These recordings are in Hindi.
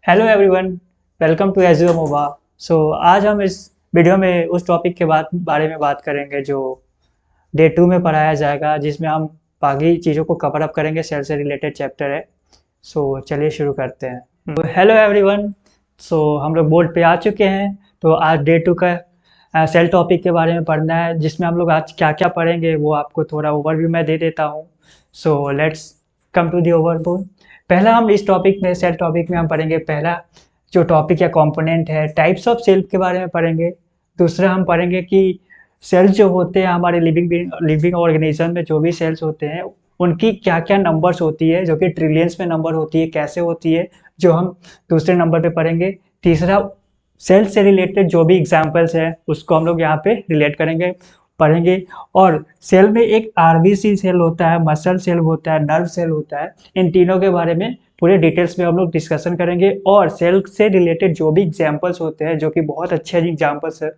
हेलो एवरीवन, वेलकम टू एजुओ मोबा। आज हम इस वीडियो में उस टॉपिक के बारे में बात करेंगे जो डे 2 में पढ़ाया जाएगा, जिसमें हम बाकी चीज़ों को कवर अप करेंगे। सेल से रिलेटेड चैप्टर है। चलिए शुरू करते हैं। हेलो एवरीवन, हम लोग बोर्ड पे आ चुके हैं। तो आज डे 2 का सेल टॉपिक के बारे में पढ़ना है, जिसमें हम लोग आज क्या क्या पढ़ेंगे वो आपको थोड़ा ओवरव्यू मैं दे देता हूँ। Let's come to the overview. पहला हम इस टॉपिक में सेल टॉपिक में हम पढ़ेंगे, पहला जो टॉपिक या कंपोनेंट है, टाइप्स ऑफ सेल के बारे में पढ़ेंगे। दूसरा हम पढ़ेंगे कि सेल्स जो होते हैं हमारे लिविंग ऑर्गेनिज्म में, जो भी सेल्स होते हैं उनकी क्या क्या नंबर्स होती है, जो कि ट्रिलियंस में नंबर होती है, कैसे होती है, जो हम दूसरे नंबर पे पढ़ेंगे। तीसरा, सेल से रिलेटेड जो भी एग्जांपल्स हैं उसको हम लोग यहाँ पे रिलेट करेंगे, पढ़ेंगे। और सेल में एक आरबीसी सेल होता है, मसल सेल होता है, नर्व सेल होता है। इन तीनों के बारे में पूरे डिटेल्स में हम लोग डिस्कशन करेंगे। और सेल से रिलेटेड जो भी एग्जांपल्स होते हैं, जो कि बहुत अच्छे एग्जांपल्स है,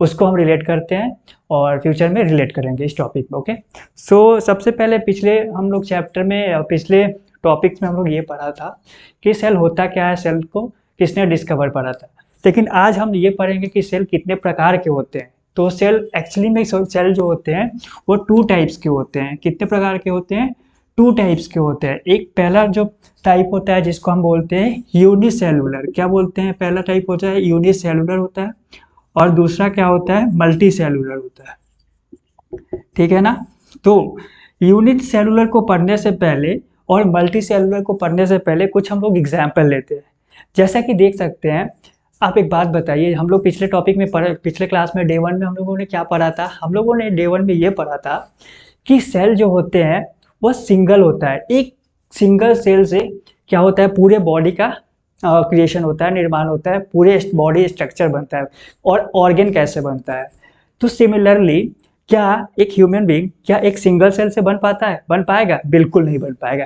उसको हम रिलेट करते हैं और फ्यूचर में रिलेट करेंगे इस टॉपिक में। ओके, सबसे पहले पिछले हम लोग चैप्टर में, पिछले टॉपिक्स में हम लोग ये पढ़ा था कि सेल होता क्या है, सेल को किसने डिस्कवर करा था। लेकिन आज हम ये पढ़ेंगे कि सेल कितने प्रकार के होते हैं। तो सेल एक्चुअली में सेल जो होते हैं वो 2 टाइप्स के होते हैं। कितने प्रकार के होते हैं? 2 टाइप्स के होते हैं। एक पहला जो टाइप होता है जिसको हम बोलते हैं यूनिसेलुलर। क्या बोलते हैं? पहला टाइप होता है यूनिसेलुलर होता है, और दूसरा क्या होता है? मल्टी सेलुलर होता है। ठीक है ना? तो यूनिट सेलुलर को पढ़ने से पहले और मल्टी सेलुलर को पढ़ने से पहले कुछ हम लोग एग्जाम्पल लेते हैं। जैसा कि देख सकते हैं, आप एक बात बताइए, हम लोग पिछले टॉपिक में पिछले क्लास में डे 1 में हम लोगों ने क्या पढ़ा था? हम लोगों ने डे 1 में ये पढ़ा था कि सेल जो होते हैं वो सिंगल होता है। एक सिंगल सेल से क्या होता है? पूरे बॉडी का क्रिएशन होता है, निर्माण होता है, पूरे बॉडी स्ट्रक्चर बनता है और ऑर्गन कैसे बनता है। तो सिमिलरली, क्या एक ह्यूमन बीइंग क्या एक सिंगल सेल से बन पाता है? बन पाएगा? बिल्कुल नहीं बन पाएगा,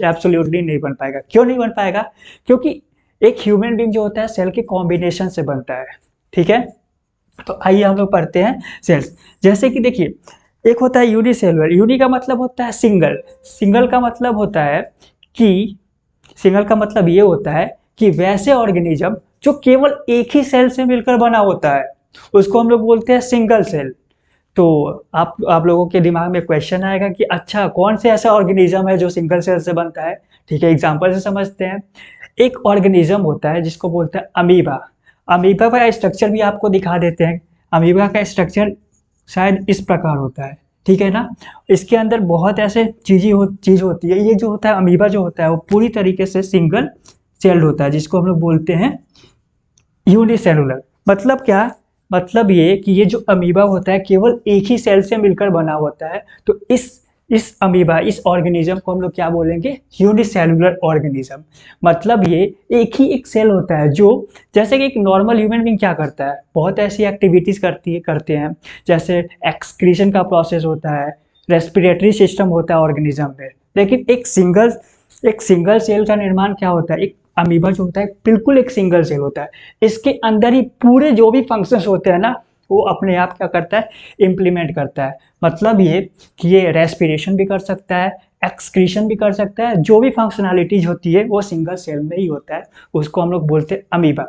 एब्सोल्युटली नहीं बन पाएगा। क्यों नहीं बन पाएगा? क्योंकि एक ह्यूमन बीइंग जो होता है सेल के कॉम्बिनेशन से बनता है। ठीक है? तो आइए हम लोग पढ़ते हैं सेल्स। जैसे कि देखिए, एक होता है यूनिसेलुलर। यूनि का मतलब होता है सिंगल। सिंगल का मतलब होता है कि सिंगल का मतलब ये होता है कि वैसे ऑर्गेनिज्म जो केवल एक ही सेल से मिलकर बना होता है, उसको हम लोग बोलते हैं सिंगल सेल। तो आप लोगों के दिमाग में क्वेश्चन आएगा कि अच्छा, कौन से ऐसा ऑर्गेनिज्म है जो सिंगल सेल से बनता है? ठीक है, एग्जांपल से समझते हैं। एक ऑर्गेनिज्म होता है जिसको बोलते हैं अमीबा। अमीबा का स्ट्रक्चर भी आपको दिखा देते हैं। अमीबा का स्ट्रक्चर शायद इस प्रकार होता है। ठीक है ना? इसके अंदर बहुत ऐसे चीज होती है। ये जो होता है अमीबा जो होता है वो पूरी तरीके से सिंगल सेल्ड होता है, जिसको हम लोग बोलते हैं यूनिसेलुलर। मतलब क्या? मतलब ये कि ये जो अमीबा होता है केवल एक ही सेल से मिलकर बना होता है। तो इस अमीबा, इस ऑर्गेनिज्म को हम लोग क्या बोलेंगे? Unicellular organism. मतलब ये एक ही एक सेल होता है जो, जैसे कि एक नॉर्मल ह्यूमन बीइंग क्या करता है, बहुत ऐसी एक्टिविटीज करते हैं। जैसे एक्सक्रीशन का प्रोसेस होता है, रेस्पिरेटरी सिस्टम होता है ऑर्गेनिज्म में। लेकिन एक सिंगल सेल का निर्माण क्या होता है? एक अमीबा जो होता है बिल्कुल एक सिंगल सेल होता है। इसके अंदर ही पूरे जो भी फंक्शंस होते हैं ना, वो अपने आप क्या करता है? इम्प्लीमेंट करता है। मतलब ये कि ये रेस्पिरेशन भी कर सकता है, एक्सक्रीशन भी कर सकता है। जो भी फंक्शनैलिटीज होती है वो सिंगल सेल में ही होता है। उसको हम लोग बोलते हैं अमीबा।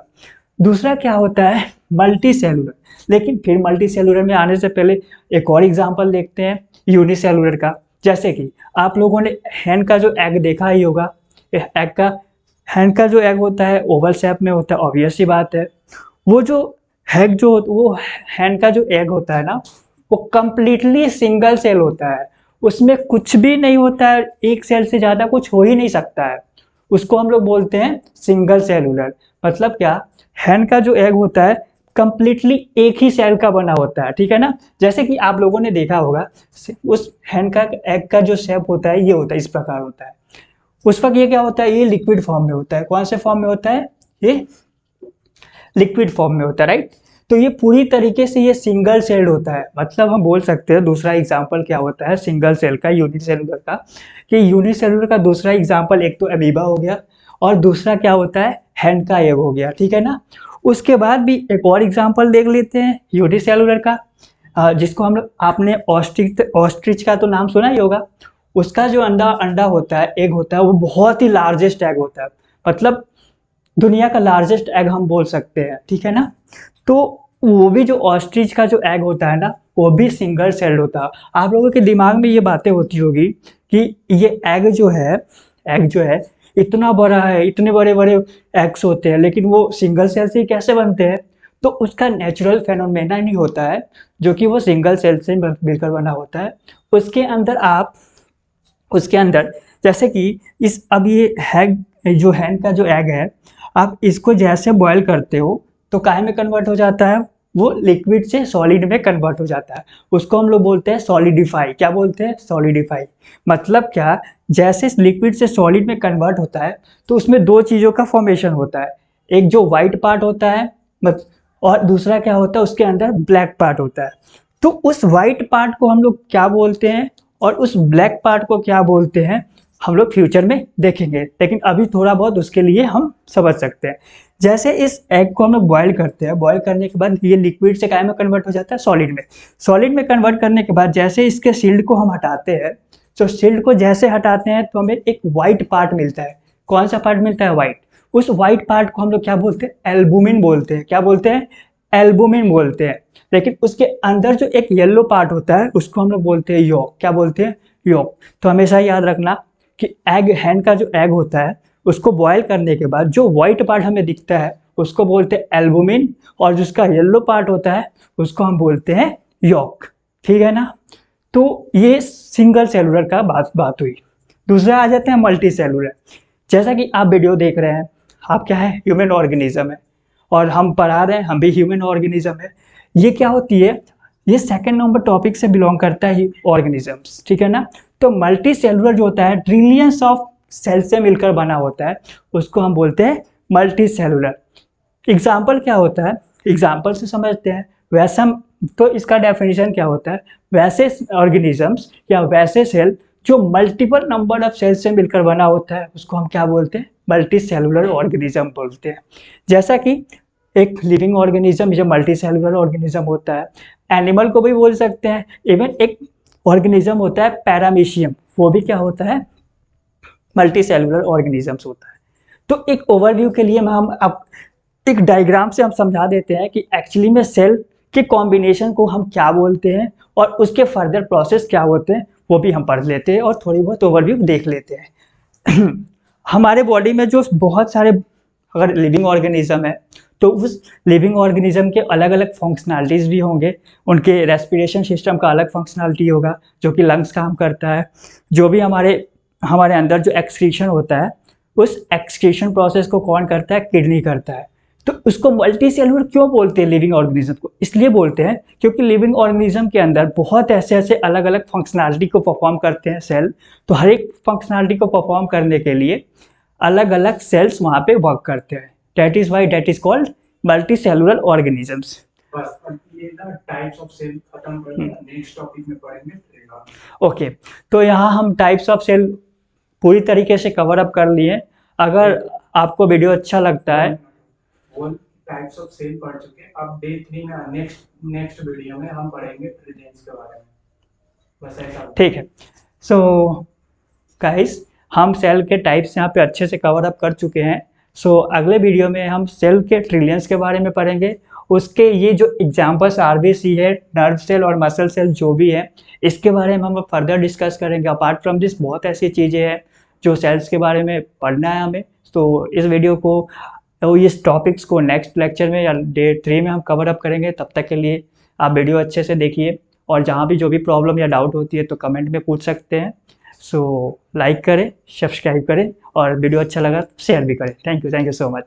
दूसरा क्या होता है? Multi cellular. लेकिन फिर मल्टी सेलुलर में आने से पहले एक और एग्जाम्पल देखते हैं यूनिसेलुलर का। जैसे कि आप लोगों ने हैंड का जो एग देखा ही होगा। एग का हैंड का जो एग होता है ओवल शेप में होता है, ऑब्वियस सी बात है। वो जो वो हैंड का जो एग होता है ना, वो कंप्लीटली सिंगल सेल होता है। उसमें कुछ भी नहीं होता है, एक सेल से ज़्यादा कुछ हो ही नहीं सकता है। उसको हम लोग बोलते हैं सिंगल सेलुलर। मतलब क्या? हैंड का जो एग होता है कंप्लीटली एक ही सेल का बना होता है। ठीक है ना? जैसे कि आप लोगों ने देखा होगा, उस हैंड का एग का जो शेप होता है ये होता है, इस प्रकार होता है। उस वक्त ये क्या होता है? ये लिक्विड फॉर्म में होता है। कौन से फॉर्म में होता है? ये लिक्विड फॉर्म में होता है, राइट? तो ये पूरी तरीके से ये सिंगल सेल्ड होता है। मतलब हम बोल सकते हैं दूसरा एग्जांपल क्या होता है सिंगल सेल का, यूनिसेलुलर का, कि यूनिसेलुलर का दूसरा एग्जांपल एक तो अमीबा हो गया, और दूसरा क्या होता है? हैंड का एग हो गया। ठीक है ना? उसके बाद भी एक और एग्जांपल देख लेते हैं यूनिसेलुलर का, जिसको हम लोग, आपने ऑस्ट्रिच का तो नाम सुना ही होगा। उसका जो अंडा अंडा होता है, एग होता है, वो बहुत ही लार्जेस्ट एग होता है। मतलब दुनिया का लार्जेस्ट एग हम बोल सकते हैं, ठीक है ना। तो वो भी जो ऑस्ट्रिच का जो एग होता है ना, वो भी सिंगल सेल्ड होता है। आप लोगों के दिमाग में ये बातें होती होगी कि ये एग जो है इतना बड़ा है, इतने बड़े बड़े एग्स होते हैं, लेकिन वो सिंगल सेल से कैसे बनते हैं। तो उसका नेचुरल फेनोमेना नहीं होता है जो कि वो सिंगल सेल से मिलकर बना होता है। उसके अंदर आप उसके अंदर जैसे कि इस अब ये हैग जो हैन का जो एग है, आप इसको जैसे बॉयल करते हो तो काहे में कन्वर्ट हो जाता है, वो लिक्विड से सॉलिड में कन्वर्ट हो जाता है। उसको हम लोग बोलते हैं सॉलिडिफाई। क्या बोलते हैं? सॉलिडिफाई। मतलब क्या, जैसे लिक्विड से सॉलिड में कन्वर्ट होता है तो उसमें दो चीज़ों का फॉर्मेशन होता है। एक जो वाइट पार्ट होता है और दूसरा क्या होता है, उसके अंदर ब्लैक पार्ट होता है। तो उस वाइट पार्ट को हम लोग क्या बोलते हैं और उस ब्लैक पार्ट को क्या बोलते हैं, हम लोग फ्यूचर में देखेंगे, लेकिन अभी थोड़ा बहुत उसके लिए हम समझ सकते हैं। जैसे इस एग को हम लोग बॉयल करते हैं, बॉयल करने के बाद ये लिक्विड से काय में कन्वर्ट हो जाता है, सॉलिड में। सॉलिड में कन्वर्ट करने के बाद जैसे इसके शील्ड को हम हटाते हैं, तो शील्ड को जैसे हटाते हैं तो हमें एक वाइट पार्ट मिलता है। कौन सा पार्ट मिलता है? वाइट। उस वाइट पार्ट को हम लोग क्या बोलते हैं? एल्बुमिन बोलते हैं। क्या बोलते हैं? एल्बुमिन बोलते हैं। लेकिन उसके अंदर जो एक येलो पार्ट होता है उसको हम लोग बोलते हैं यॉक। क्या बोलते हैं? यॉक। तो हमेशा याद रखना कि एग हैन का जो एग होता है उसको बॉयल करने के बाद जो व्हाइट पार्ट हमें दिखता है उसको बोलते हैं एल्बुमिन, और जिसका येलो पार्ट होता है उसको हम बोलते हैं यॉक। ठीक है ना। तो ये सिंगल सेलुलर का बात हुई। दूसरा आ जाते हैं मल्टी सेलुलर। जैसा कि आप वीडियो देख रहे हैं, आप क्या है? ह्यूमन ऑर्गेनिज्म है, और हम पढ़ा रहे हैं, हम भी ह्यूमन ऑर्गेनिज्म है। ये क्या होती है? ये सेकंड नंबर टॉपिक से बिलोंग करता है ऑर्गेनिजम्स, ठीक है ना। तो मल्टी सेलुलर जो होता है ट्रिलियंस ऑफ सेल से मिलकर बना होता है, उसको हम बोलते हैं मल्टी सेलुलर। एग्जाम्पल क्या होता है? एग्जाम्पल से समझते हैं। वैसा तो इसका डेफिनेशन क्या होता है? वैसे ऑर्गेनिजम्स या वैसे सेल जो मल्टीपल नंबर ऑफ सेल से मिलकर बना होता है उसको हम क्या बोलते हैं? मल्टी सेलुलर ऑर्गेनिज्म बोलते हैं। जैसा कि एक लिविंग ऑर्गेनिज्म जो मल्टी सेलुलर ऑर्गेनिज्म होता है, एनिमल को भी बोल सकते हैं। इवन एक ऑर्गेनिज्म होता है पैरामीशियम, वो भी क्या होता है? मल्टी सेलुलर ऑर्गेनिजम्स होता है। तो एक ओवरव्यू के लिए हम अब एक डायग्राम से हम समझा देते हैं कि एक्चुअली में सेल के कॉम्बिनेशन को हम क्या बोलते हैं और उसके फर्दर प्रोसेस क्या होते हैं, वो भी हम पढ़ लेते हैं और थोड़ी बहुत ओवरव्यू देख लेते हैं। हमारे बॉडी में जो बहुत सारे अगर लिविंग ऑर्गेनिज्म है तो उस लिविंग ऑर्गेनिज्म के अलग अलग फंक्शनैलिटीज़ भी होंगे। उनके रेस्पिरेशन सिस्टम का अलग फंक्शनैलिटी होगा जो कि लंग्स काम करता है। जो भी हमारे हमारे अंदर जो एक्सक्रीशन होता है, उस एक्सक्रीशन प्रोसेस को कौन करता है? किडनी करता है। तो उसको मल्टी सेलुलर क्यों बोलते हैं लिविंग ऑर्गेनिज्म को? इसलिए बोलते हैं क्योंकि लिविंग ऑर्गेनिज्म के अंदर बहुत ऐसे ऐसे अलग अलग फंक्शनैलिटी को परफॉर्म करते हैं सेल। तो हर एक फंक्शनैलिटी को परफॉर्म करने के लिए अलग अलग सेल्स वहाँ पे वर्क करते हैं। That is why that is called multi cellular organisms. बस अब ये ना टाइप्स ऑफ सेल खत्म कर दिया, नेक्स्ट टॉपिक में पढ़ेंगे। ओके, तो यहाँ हम टाइप्स ऑफ सेल पूरी तरीके से कवर अप कर लिए। अगर आपको वीडियो अच्छा लगता है, वो टाइप्स ऑफ सेल पढ़ चुके हैं। अब डे 3 में नेक्स्ट वीडियो में हम पढ़ेंगे ट्रिलियंस के बारे में। बस ऐसा। ठीक है। सो गाइस, हम सेल के टाइप्स यहाँ पे अच्छे से कवर अप कर चुके हैं। सो अगले वीडियो में हम सेल के ट्रिलियंस के बारे में पढ़ेंगे। उसके ये जो एग्जांपल्स आरबीसी है, नर्व सेल और मसल सेल जो भी है, इसके बारे में हम फर्दर डिस्कस करेंगे। अपार्ट फ्रॉम दिस बहुत ऐसी चीज़ें हैं जो सेल्स के बारे में पढ़ना है हमें। तो इस वीडियो को, तो इस टॉपिक्स को नेक्स्ट लेक्चर में या डे 3 में हम कवर अप करेंगे। तब तक के लिए आप वीडियो अच्छे से देखिए, और जहाँ भी जो भी प्रॉब्लम या डाउट होती है तो कमेंट में पूछ सकते हैं। सो लाइक करें, सब्सक्राइब करें, और वीडियो अच्छा लगा तो शेयर भी करें। Thank you so much.